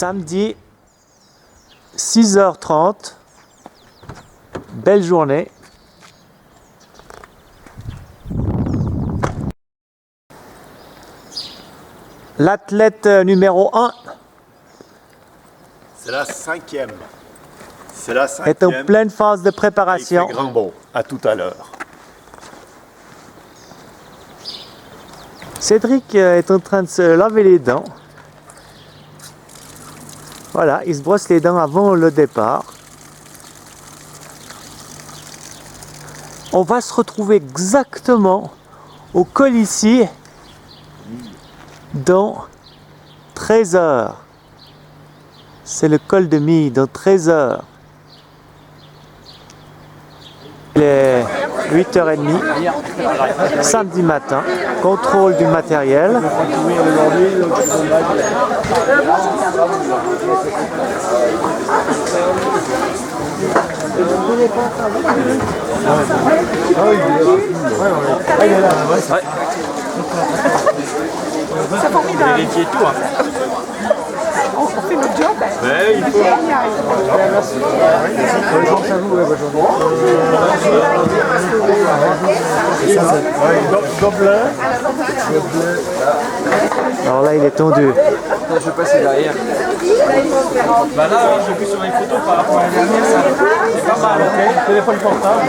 Samedi, 6h30. Belle journée. L'athlète numéro 1 c'est la 5e. C'est la 5e. est en pleine phase de préparation. Il fait grand beau. À tout à l'heure. Cédric est en train de se laver les dents. Voilà, il se brosse les dents avant le départ. On va se retrouver exactement au col ici dans 13 heures. C'est le col de Mille dans 13 heures. Il est 8h30, samedi matin, contrôle du matériel. C'est formidable. Vérifiez tout. Hein. On fait notre job. Ouais, il faut. Merci. Bonne chance à vous, bonne journée. Alors là, il est tendu. Je vais passer derrière. Bah là, j'ai vu sur les photos par rapport à la dernière, c'est pas mal. Ok, téléphone portable.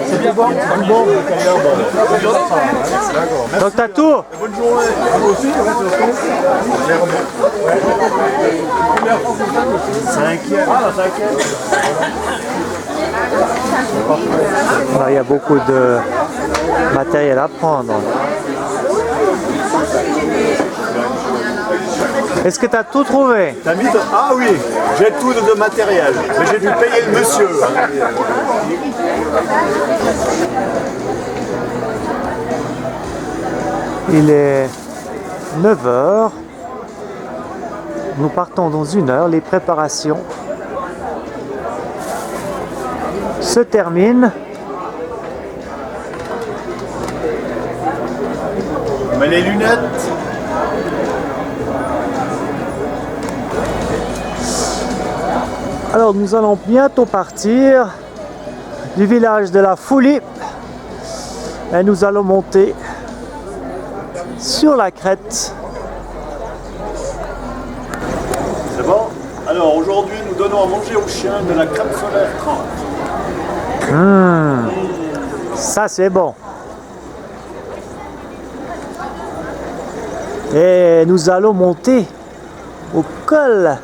C'est bien bon. Bon. Donc t'as tout. Bonne journée. Vous aussi, cinquième. Ah, la 5e. Là, il y a beaucoup de matériel à prendre. Est-ce que tu as tout trouvé? T'as mis Ah oui, j'ai tout de matériel. Mais j'ai dû payer le monsieur. Il est 9 heures. Nous partons dans 1 heure. Les préparations se terminent. Mais les lunettes. Alors nous allons bientôt partir du village de la Foulie et nous allons monter sur la crête. C'est bon? Alors aujourd'hui, nous donnons à manger aux chiens de la crème solaire 30. Ça c'est bon. Et nous allons monter au col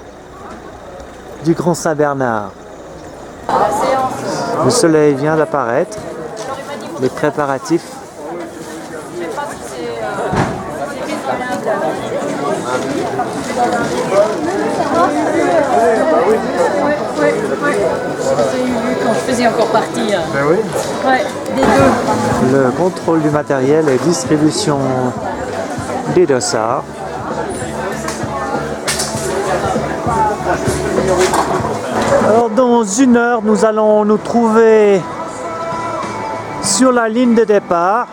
du Grand Saint-Bernard. Le soleil vient d'apparaître. Les préparatifs. J'ai vu quand je faisais encore partie. Ben oui. Ouais, des deux. Le contrôle du matériel et distribution des dossards. Alors dans 1 heure, nous allons nous trouver sur la ligne de départ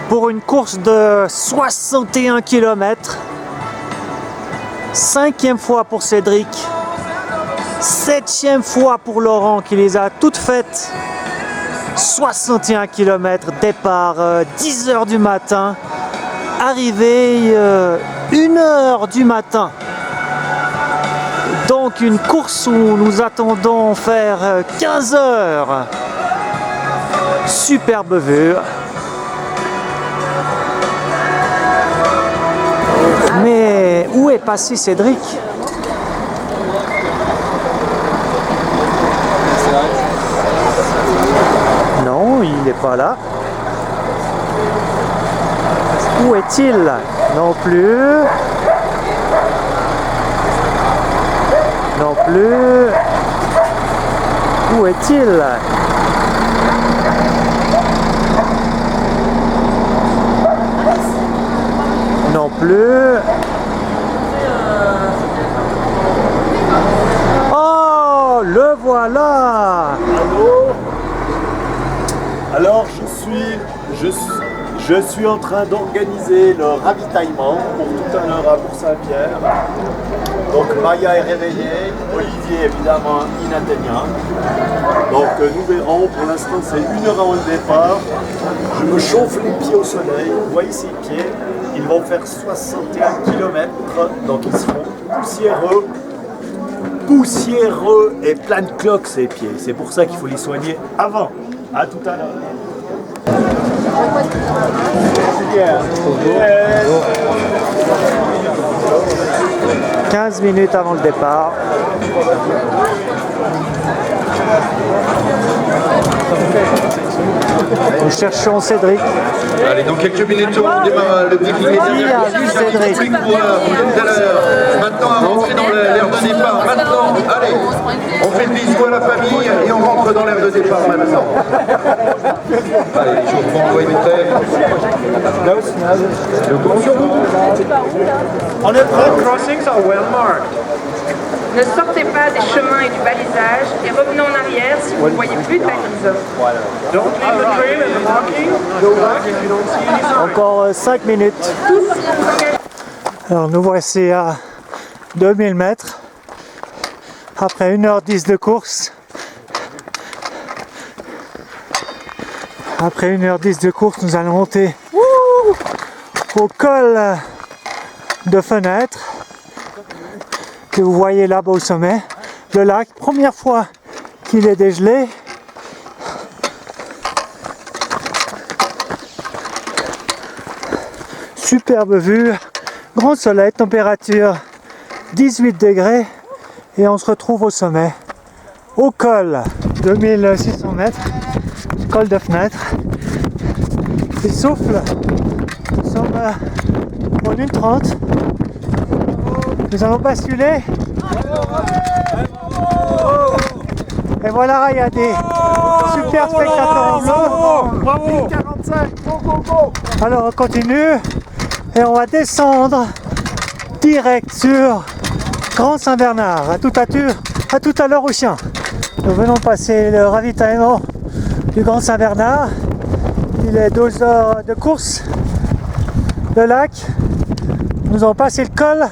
pour une course de 61 km. 5e fois pour Cédric, 7e fois pour Laurent qui les a toutes faites. 61 km, départ 10 h du matin, arrivée 1 h du matin. Donc une course où nous attendons faire 15 heures. Superbe vue. Mais où est passé Cédric? Non, il n'est pas là. Où est-il? Non plus. Non plus. Où est-il? Non plus. Oh, le voilà. Allô? Alors, Je suis en train d'organiser le ravitaillement pour tout à l'heure à Bourg-Saint-Pierre. Donc Maya est réveillée, Olivier évidemment inatteignable. Donc nous verrons, pour l'instant c'est 1 heure avant le départ. Je me chauffe les pieds au soleil, vous voyez ces pieds, ils vont faire 61 km, donc ils seront poussiéreux et plein de cloques ces pieds. C'est pour ça qu'il faut les soigner avant. À tout à l'heure. 15 minutes avant le départ. Nous cherchons Cédric. Allez, dans quelques minutes, on démarre le défilé. Cédric. Maintenant, à rentrer dans l'aire de départ. Maintenant, allez, on fait le bisou à la famille et on rentre dans l'aire de départ maintenant. Allez, les chauffements doivent être prêts. Le compte sur vous. On est prêt. Crossings are well marked. Ne sortez pas des chemins et du balisage et revenez en arrière si vous ne voyez plus de balises. Don't leave the trail and the marking. Go back if you don't see any signs. Encore 5 minutes. Alors nous voici à 2000 mètres. Après 1h10 de course. Après 1h10 de course, nous allons monter au col de Fenêtre que vous voyez là-bas au sommet. Le lac, première fois qu'il est dégelé. Superbe vue, grand soleil, température 18 degrés et on se retrouve au sommet, au col, 2600 mètres, col de Fenêtre. Il souffle, nous sommes en 1h30, nous allons basculer. Et voilà, il y a des super spectateurs en bleu. 45. Alors on continue et on va descendre direct sur Grand Saint-Bernard. À tout à l'heure au chien. Nous venons passer le ravitaillement du Grand Saint-Bernard. Il est 2 heures de course. Le lac. Nous allons passer le col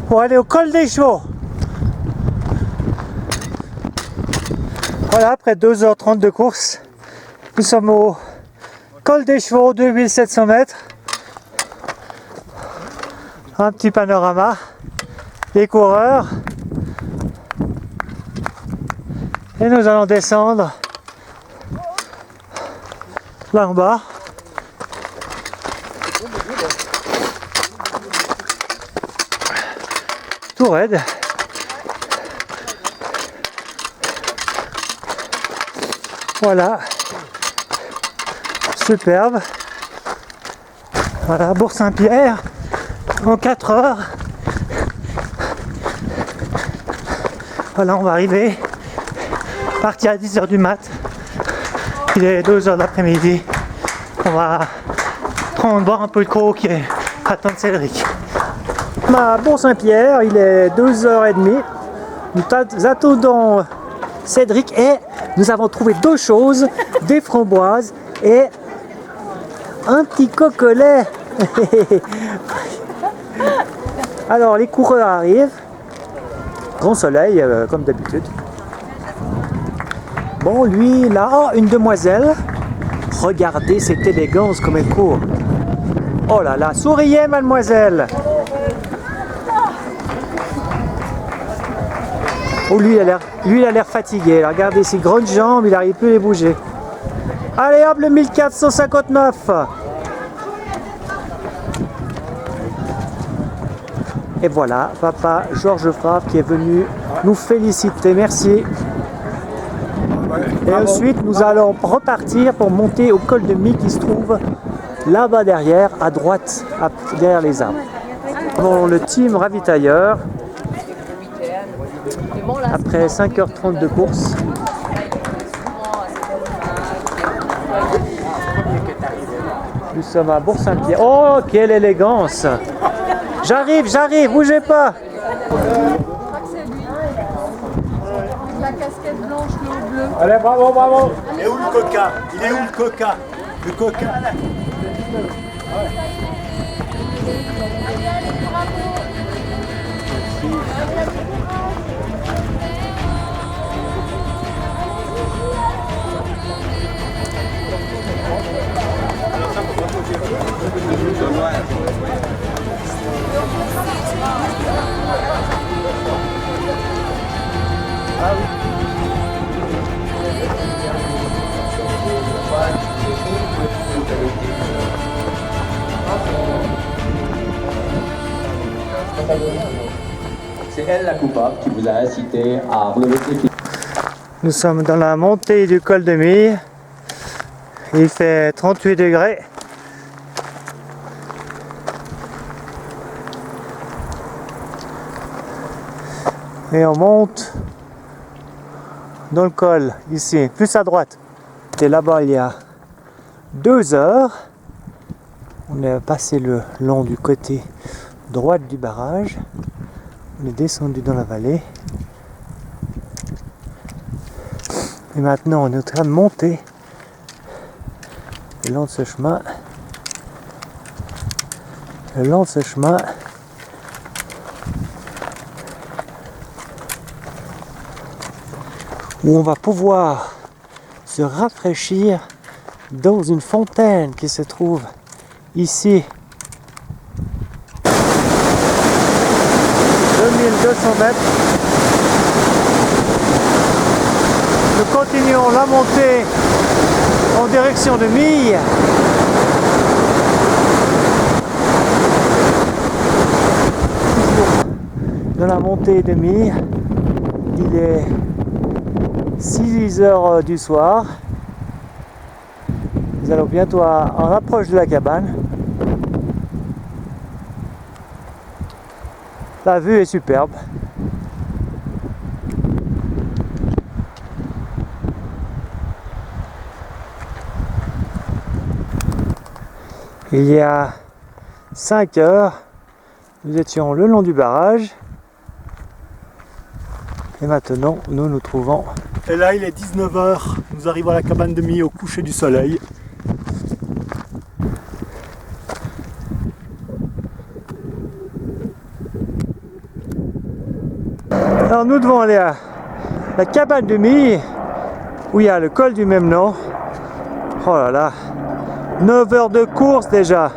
pour aller au col des Chevaux. Voilà, après 2h30 de course, nous sommes au col des Chevaux, 2700 mètres. Un petit panorama, les coureurs. Et nous allons descendre là en bas. Tout raide. Voilà, superbe. Voilà, Bourg-Saint-Pierre en 4 heures. Voilà, on va arriver. Partir à 10h du mat. Il est 2h l'après-midi. On va boire un peu de coke et attendre Cédric. À Bourg-Saint-Pierre, il est 2h30. Nous attendons Cédric et nous avons trouvé 2 choses, des framboises et un petit coquelet. Alors les coureurs arrivent, grand soleil comme d'habitude. Bon, lui là, oh, une demoiselle, regardez cette élégance comme elle court. Oh là là, souriez mademoiselle. Oh, lui il a l'air fatigué. Là, regardez ses grandes jambes, il n'arrive plus à les bouger. Allez hop, le 1459. Et voilà, papa Georges Favre qui est venu nous féliciter. Merci. Et ensuite, nous allons repartir pour monter au col de Mi qui se trouve là-bas derrière, à droite, derrière les arbres. Bon, le team ravitailleur. Après 5h30 de course. Nous sommes à Bourg-Saint-Pierre. Oh, quelle élégance! J'arrive, bougez pas! La casquette blanche, le bleu. Allez, bravo, bravo. Il est où le coca? Le coca. C'est elle la coupable qui vous a incité à relever ses pieds. Nous sommes dans la montée du col de Mille. Il fait 38 degrés. Et on monte dans le col, ici, plus à droite. J'étais là-bas il y a 2 heures. On est passé le long du côté droit du barrage. On est descendu dans la vallée. Et maintenant on est en train de monter le long de ce chemin. Le long de ce chemin. Où on va pouvoir se rafraîchir dans une fontaine qui se trouve ici. 2200 mètres. Nous continuons la montée en direction de Mille. Dans la montée de Mille, il est 6 heures du soir. Nous allons bientôt en approche de la cabane. La vue est superbe. Il y a 5 heures, nous étions le long du barrage. Et maintenant, nous nous trouvons. Et là, il est 19 h. Nous arrivons à la cabane de Mille au coucher du soleil. Alors nous devons aller à la cabane de Mille, où il y a le col du même nom. Oh là là, 9 heures de course déjà.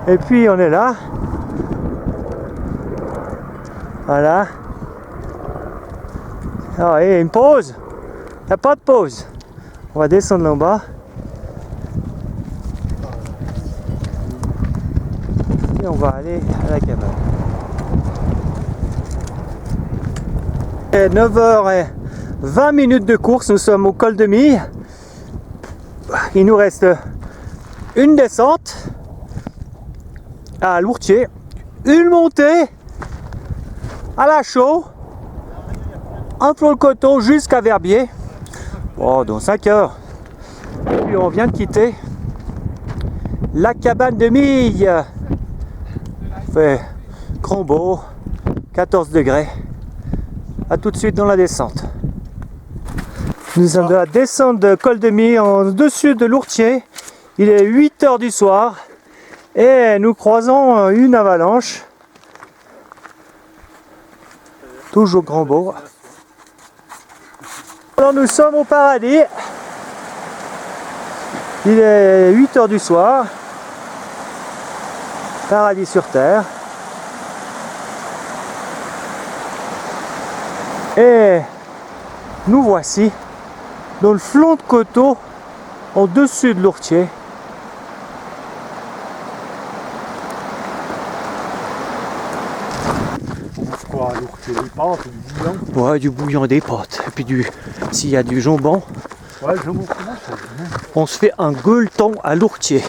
Et puis on est là. Voilà. Ah, et une pause. Il n'y a pas de pause. On va descendre là en bas. Et on va aller à la cabane. 9h20 de course, nous sommes au col de Mille. Il nous reste une descente à Lourtier, une montée à la chaux, entre le coteau jusqu'à Verbier. Oh, dans 5 heures. Et puis on vient de quitter la cabane de Mille. Il fait grand beau, 14 degrés. A tout de suite dans la descente. Nous sommes de la descente de col de Mille en dessus de Lourtier. Il est 8 heures du soir et nous croisons une avalanche. Toujours grand beau. Alors nous sommes au paradis. Il est 8 heures du soir. Paradis sur terre. Et nous voici dans le flanc de coteau au-dessus de Lourtier. Quoi, Lourtier, des pâtes, du bouillon? Ouais, du bouillon, des pâtes. Et puis s'il y a du jambon, Ouais, le jambon, comment ça? on se fait un gueuleton à Lourtier.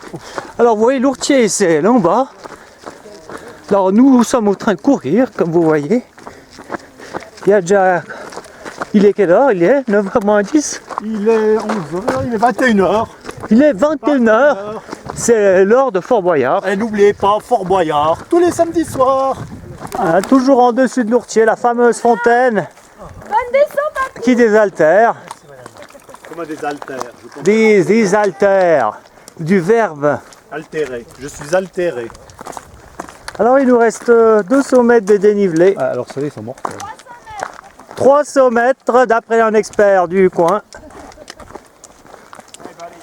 Alors vous voyez, Lourtier c'est là en bas. Alors nous sommes en train de courir, comme vous voyez. Il y a déjà... Il est quelle heure? Il est 9h10. Il est 11h, il est 21h. Il est 21h. C'est l'heure de Fort Boyard. Et n'oubliez pas, Fort Boyard, tous les samedis soirs. Hein, toujours en dessus de Lourtier, la fameuse fontaine qui désaltère. Comment des haltères? Des haltères. du verbe. Altéré. Je suis altéré. Alors il nous reste 200 mètres de dénivelé. Ah, alors ceux-là, ils sont morts. 300 mètres d'après un expert du coin.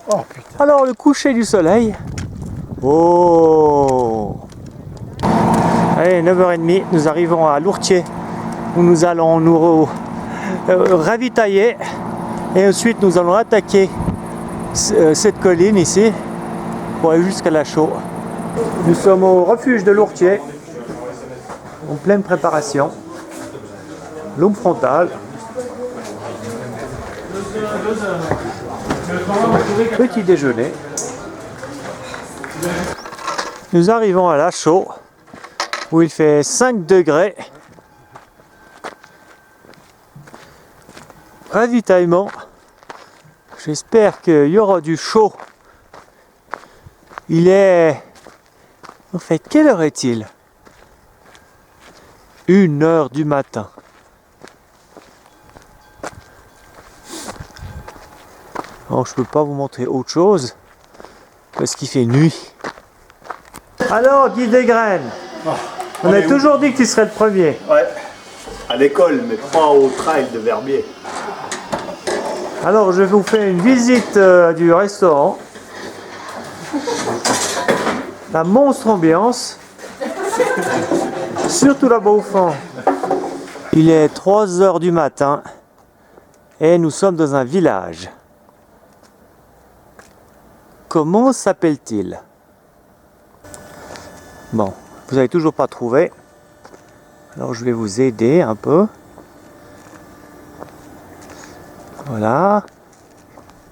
Oh putain. Alors le coucher du soleil. Oh. Allez, 9h30, nous arrivons à Lourtier où nous allons nous ravitailler et ensuite nous allons attaquer cette colline ici pour aller jusqu'à la Chaux. Nous sommes au refuge de Lourtier en pleine préparation. L'aube frontale. Petit déjeuner. Nous arrivons à la Chaux où il fait 5 degrés. Ravitaillement. J'espère qu'il y aura du chaud. Il est... En fait, quelle heure est-il? 1h du matin. Alors, je peux pas vous montrer autre chose parce qu'il fait nuit. Alors, Guy Desgraines, on a toujours dit que tu serais le premier. Ouais. À l'école, mais pas au trail de Verbier. Alors, je vais vous faire une visite du restaurant. La monstre ambiance. Surtout là-bas au fond. Il est 3h du matin et nous sommes dans un village. Comment s'appelle-t-il? Bon, vous n'avez toujours pas trouvé. Alors je vais vous aider un peu. Voilà.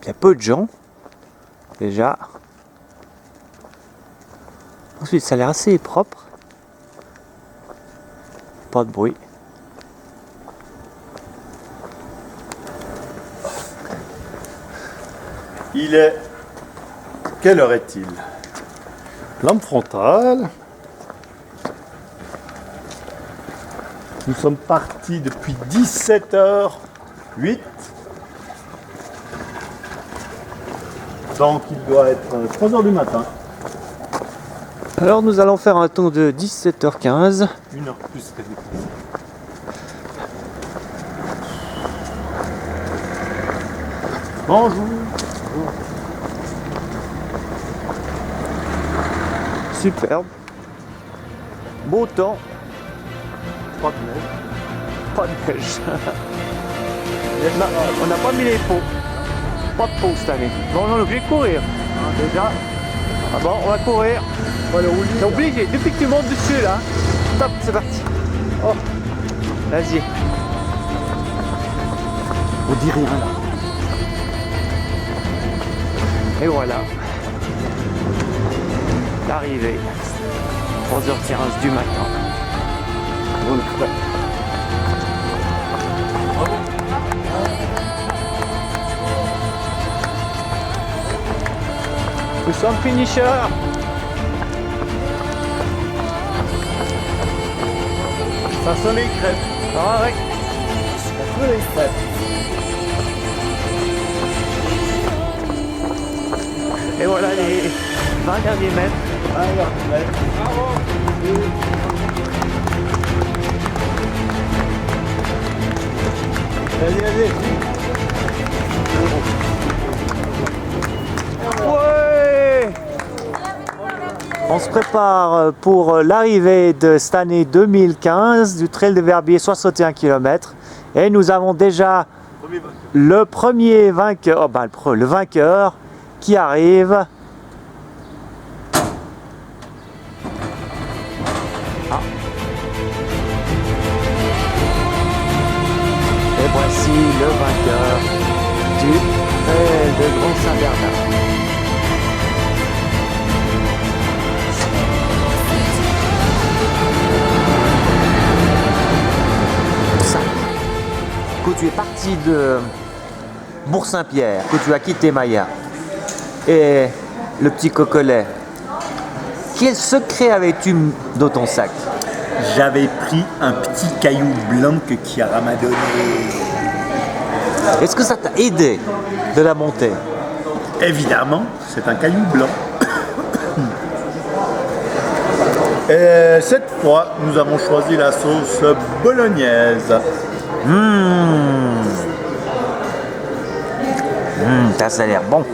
Il y a peu de gens. Déjà. Ensuite, ça a l'air assez propre. Pas de bruit. Il est... Quelle heure est-il? Lampe frontale. Nous sommes partis depuis 17h08. Donc il doit être 3h du matin. Alors nous allons faire un temps de 17h15. 1h plus que des plus. Bonjour. Superbe. Beau temps. Pas de neige. Pas de neige. On n'a pas mis les pots. Pas de pots cette année. Bon, on est obligé de courir. Déjà. Ah bon, on va courir. T'es obligé. Depuis que tu montes dessus là. Top, c'est parti. Oh. Vas-y. On dit rien là. Et voilà. L'arrivée. 3h15 du matin. Nous sommes finishers. Ça sent les crêpes. Ah ouais. Ça sent les crêpes. Et voilà les 20 derniers mètres. Allez, allez. Ouais. On se prépare pour l'arrivée de cette année 2015 du Trail de Verbier, 61 km. Et nous avons déjà le premier vainqueur, le vainqueur qui arrive. Et voici le vainqueur du Trail de Grand Saint-Bernard. Quand tu es parti de Bourg-Saint-Pierre, que tu as quitté Maya et le petit Cocolet, quel secret avais-tu dans ton sac? J'avais pris un petit caillou blanc que Chiara m'a donné. Est-ce que ça t'a aidé de la monter? évidemment, c'est un caillou blanc. Et cette fois, nous avons choisi la sauce bolognaise. Ça a l'air bon.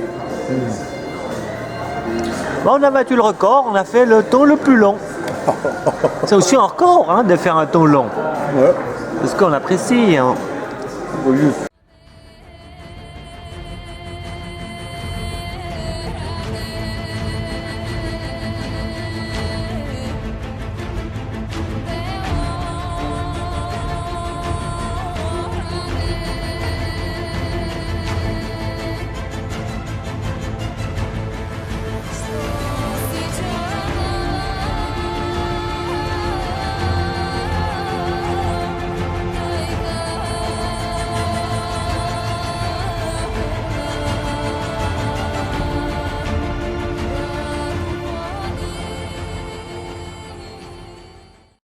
Bon, on a battu le record, on a fait le thon le plus long. C'est aussi un record hein, de faire un thon long. Ouais. Parce qu'on apprécie. Hein. Oui.